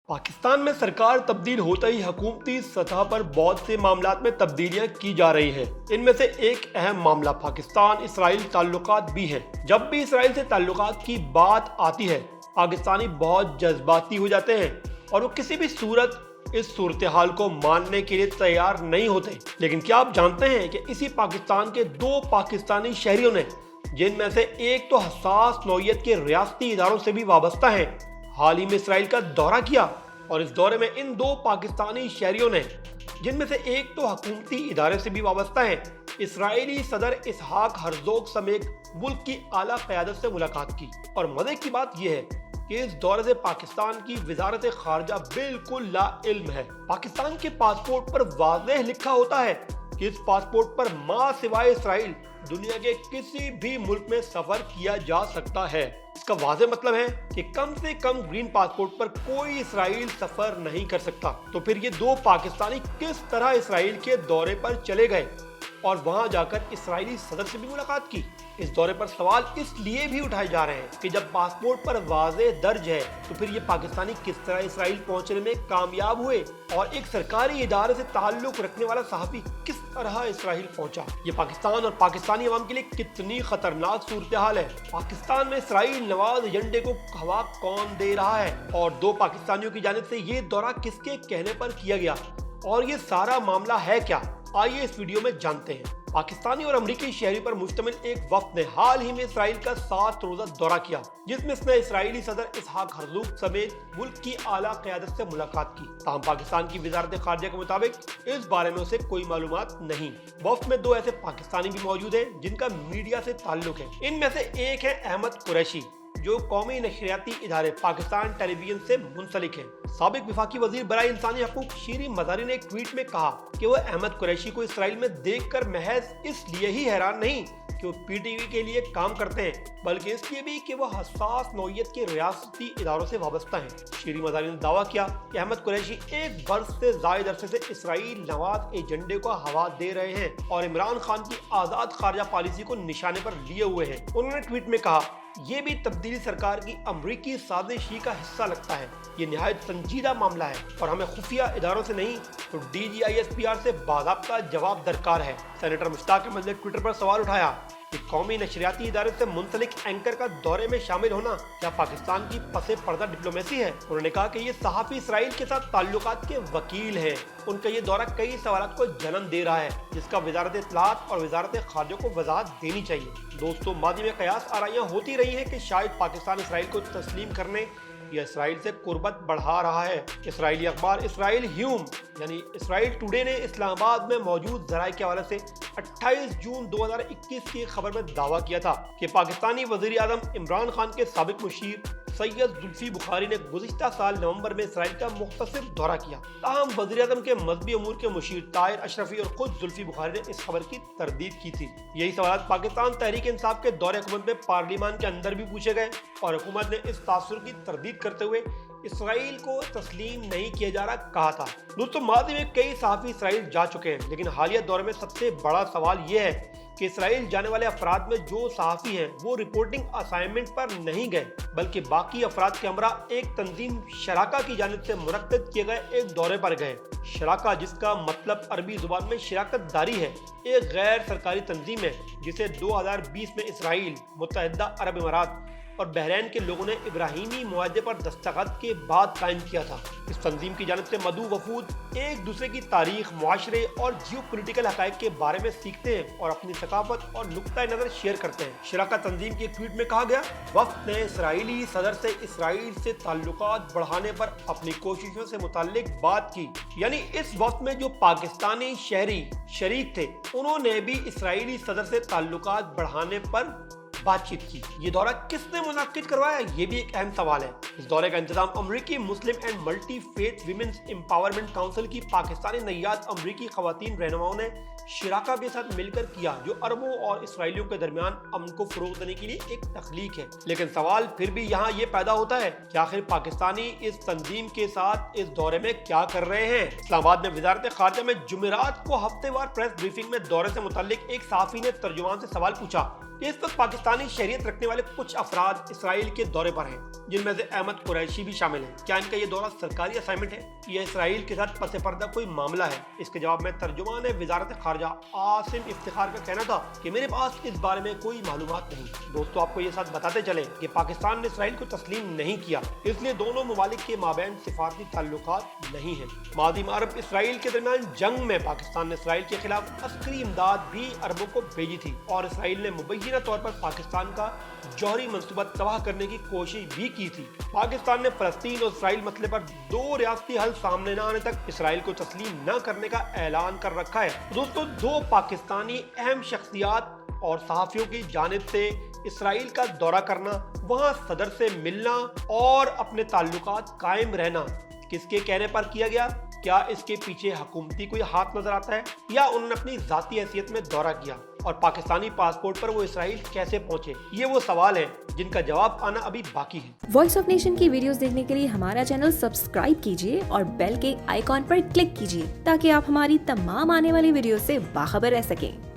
पाकिस्तान में सरकार तब्दील होते ही हुकूमती सतह पर बहुत से मामलात में तब्दीलियां की जा रही हैं। इनमें से एक अहम मामला पाकिस्तान इसराइल ताल्लुकात भी है। जब भी इसराइल से ताल्लुकात की बात आती है, पाकिस्तानी बहुत जज्बाती हो जाते हैं और वो किसी भी सूरत इस सूरत हाल को मानने के लिए तैयार नहीं होते। लेकिन क्या आप जानते हैं कि इसी पाकिस्तान के दो पाकिस्तानी शहरियों ने, जिनमें से एक तो हसास नौइयत के रियासती इदारों से भी वाबस्ता है, हाल ही में इसराइल का दौरा किया। और इस दौरे में इन दो पाकिस्तानी शहरियों ने, जिनमें से एक तो हुकूमती इदारे से भी वाबस्ता है, इसराइली सदर इसहाक हर्जोग समेत मुल्क की आला क़यादत से मुलाकात की। और मजे की बात यह है कि इस दौरे से पाकिस्तान की वजारत खारजा बिल्कुल लाइल्म है। पाकिस्तान के पासपोर्ट पर वाज़ेह लिखा होता है कि इस पासपोर्ट पर मां सिवाय इसराइल दुनिया के किसी भी मुल्क में सफर किया जा सकता है। इसका वाज़ेह मतलब है कि कम से कम ग्रीन पासपोर्ट पर कोई इसराइल सफर नहीं कर सकता। तो फिर ये दो पाकिस्तानी किस तरह इसराइल के दौरे पर चले गए और वहां जाकर इसराइली सदर से भी मुलाकात की? इस दौरे पर सवाल इसलिए भी उठाए जा रहे हैं कि जब पासपोर्ट पर वाज़ेह दर्ज है तो फिर ये पाकिस्तानी किस तरह इसराइल पहुंचने में कामयाब हुए और एक सरकारी इदारे से ताल्लुक रखने वाला सहाफ़ी किस तरह इसराइल पहुंचा? ये पाकिस्तान और पाकिस्तानी अवाम के लिए कितनी खतरनाक सूरत हाल है। पाकिस्तान में इसराइल नवाज एजेंडे को हवा कौन दे रहा है और दो पाकिस्तानियों की जानिब से ये दौरा किसके कहने पर किया गया और ये सारा मामला है क्या? आइए इस वीडियो में जानते हैं। पाकिस्तानी और अमरीकी शहरी पर मुश्तमिल एक वफ्द ने हाल ही में इसराइल का 7 रोज़ा दौरा किया, जिसमें इसने इसराइली सदर इसहाक हर्जोग समेत मुल्क की आला क़यादत से मुलाकात की। ताहम पाकिस्तान की वजारत खारजा के मुताबिक इस बारे में उसे कोई मालूमात नहीं। वफ्द में दो ऐसे पाकिस्तानी भी मौजूद हैं जिनका मीडिया से ताल्लुक है। इनमें से एक है अहमद कुरैशी, जो कौमी नशरियाती इदारे पाकिस्तान टेलीविजन से मुंसलिक है। साबिक वफाकी वजीर बराए इंसानी हकूक शीरी मज़ारी ने एक ट्वीट में कहा कि वह अहमद कुरैशी को इसराइल में देखकर महज इसलिए ही हैरान नहीं कि वो पीटीवी के लिए काम करते हैं, बल्कि इसलिए भी कि वह हसास नौइयत के रियासती इदारों से वाबस्ता हैं। शीरी मज़ारी ने दावा किया कि अहमद कुरैशी एक बरस से ज़ायद अरसे से इसराइल नवाज एजेंडे को हवा दे रहे हैं और इमरान खान की आज़ाद खारजा पॉलिसी को निशाने पर लिए हुए हैं। उन्होंने ट्वीट में कहा, ये भी तब्दीली सरकार की अमरीकी साजिश ही का हिस्सा लगता है। ये निहायत संजीदा मामला है और हमें खुफिया इदारों से नहीं तो DGISPR से बाज़ाब्ता जवाब दरकार है। सेनेटर मुश्ताक अहमद ने ट्विटर पर सवाल उठाया कि कौमी नशरियाती इदारे से मुंसलिक एंकर का दौरे में शामिल होना क्या पाकिस्तान की पसे पर्दा डिप्लोमेसी है? उन्होंने कहा कि ये सहाफ़ी इसराइल के साथ ताल्लुकात के वकील हैं। उनका ये दौरा कई सवालात को जन्म दे रहा है, जिसका वजारत इत्तलाआत और वजारत खारजा को वजाहत देनी चाहिए। दोस्तों, मादी में कयास आराइयाँ होती रही हैं कि शायद पाकिस्तान इसराइल को तस्लीम करने या इसराइल से कुर्बत बढ़ा रहा है। इसराइली अखबार इसराइल ह्यूम यानी इसराइल टुडे ने इस्लामाबाद में मौजूद ज़राए के हवाले से 28 जून 2021 की खबर में दावा किया था कि पाकिस्तानी वज़ीर आज़म इमरान खान के साबिक मुशीर सैयद जुल्फी बुखारी ने गुज़िश्ता साल नवंबर में इसराइल का मुख्तसर दौरा किया। ताहम वज़ीर आज़म के मजहबी अमूर के मुशीर ताहिर अशरफी और खुद जुल्फी बुखारी ने इस खबर की तरदीद की थी। यही सवाल पाकिस्तान तहरीक इंसाफ के दौरे हुकूमत में पार्लियामान के अंदर भी पूछे गए और हुकूमत ने इस तासुर की तरदीद करते हुए इसराइल को तस्लीम नहीं किया जा रहा कहा था। दोस्तों, मादी में कई सहाफ़ी इसराइल जा चुके हैं, लेकिन हालिया दौरे में सबसे बड़ा सवाल यह है कि इसराइल जाने वाले अफराद में जो सहाफ़ी हैं वो रिपोर्टिंग असाइनमेंट पर नहीं गए, बल्कि बाकी अफराद के हमरा एक तंजीम शराका की जानिब से मुनक्किद किए गए एक दौरे पर गए। शराका, जिसका मतलब अरबी जुबान में शिराकत दारी है, एक गैर सरकारी तंजीम है जिसे 2020 में इसराइल, मुत्तहिदा अरब इमारात और बहरैन के लोगों ने इब्राहिमी मुआहदे पर दस्तखत के बाद कायम किया था। इस तंजीम की जानिब से मदऊ वफूद एक दूसरे की तारीख, मुआशरे और जियो पोलिटिकल हक़ाइक़ के बारे में सीखते हैं और अपनी सकाफत और नुक्ता नज़र शेयर करते हैं। शराका तंजीम की एक ट्वीट में कहा गया, वफ़द ने इसराइली सदर से इसराइल से ताल्लुकात बढ़ाने पर अपनी कोशिशों से मुताल्लिक बात की। यानी इस वक्त में जो पाकिस्तानी शहरी शरीक थे, उन्होंने भी इसराइली सदर से ताल्लुकात बढ़ाने पर बातचीत की। ये दौरा किसने मुनाकिद करवाया, ये भी एक अहम सवाल है। इस दौरे का इंतजाम अमरीकी Muslim and multi faith women's empowerment council की पाकिस्तानी नैयाद अमरीकी खवातीन रहनुमाओं ने शिराका के साथ मिलकर किया, जो अरबों और इसराइलियों के दरमियान अमन को फरोग देने के लिए एक तख्लीक है। लेकिन सवाल फिर भी यहाँ ये पैदा होता है कि आखिर पाकिस्तानी इस तंजीम के साथ इस दौरे में क्या कर रहे हैं। इस्लामाबाद में वजारत खारजा में जुमेरात को हफ्तेवार प्रेस ब्रीफिंग में दौरे से मुताल्लिक एक सहाफी ने तर्जुमान से सवाल पूछा कि इस वक्त पाकिस्तानी शहरियत रखने वाले कुछ अफराद इसराइल के दौरे पर हैं, जिनमें से अहमद कुरैशी भी शामिल है। क्या इनका ये दौरा सरकारी असाइनमेंट है या इसराइल के साथ पस पर्दा कोई मामला है? इसके जवाब में तर्जुमान वजारत खारजा आसिम इफ्तिखार का कहना था कि मेरे पास इस बारे में कोई मालूमात नहीं। दोस्तों, आपको ये साथ बताते चले कि पाकिस्तान ने इसराइल को तस्लीम नहीं किया, इसलिए दोनों ममालिक के माबैन सिफारती ताल्लुकात नहीं है। मादी में अरब इसराइल के दरमियान जंग में पाकिस्तान ने इसराइल के खिलाफ अस्करी इमदाद भी अरबों को भेजी थी और इसराइल ने मुबैना तौर पर पाकिस्तान का जौहरी मंसूबा तबाह करने की कोशिश भी की थी। पाकिस्तान ने फलस्तीन और इसराइल मसले पर दो रियासती हल सामने न आने तक इसराइल को तस्लीम न करने का ऐलान कर रखा है। दोस्तों, दो पाकिस्तानी अहम शख्सियात और सहाफियों की जानिब से इसराइल का दौरा करना, वहां सदर से मिलना और अपने ताल्लुकात कायम रहना किसके कहने पर किया गया? क्या इसके पीछे हुकूमती कोई हाथ नजर आता है या उन्होंने अपनी जाती हैसियत में दौरा किया और पाकिस्तानी पासपोर्ट पर वो इसराइल कैसे पहुंचे? ये वो सवाल है जिनका जवाब आना अभी बाकी है। वॉइस ऑफ नेशन की वीडियोस देखने के लिए हमारा चैनल सब्सक्राइब कीजिए और बेल के आइकॉन पर क्लिक कीजिए ताकि आप हमारी तमाम आने वाली वीडियो से बाखबर रह सकें।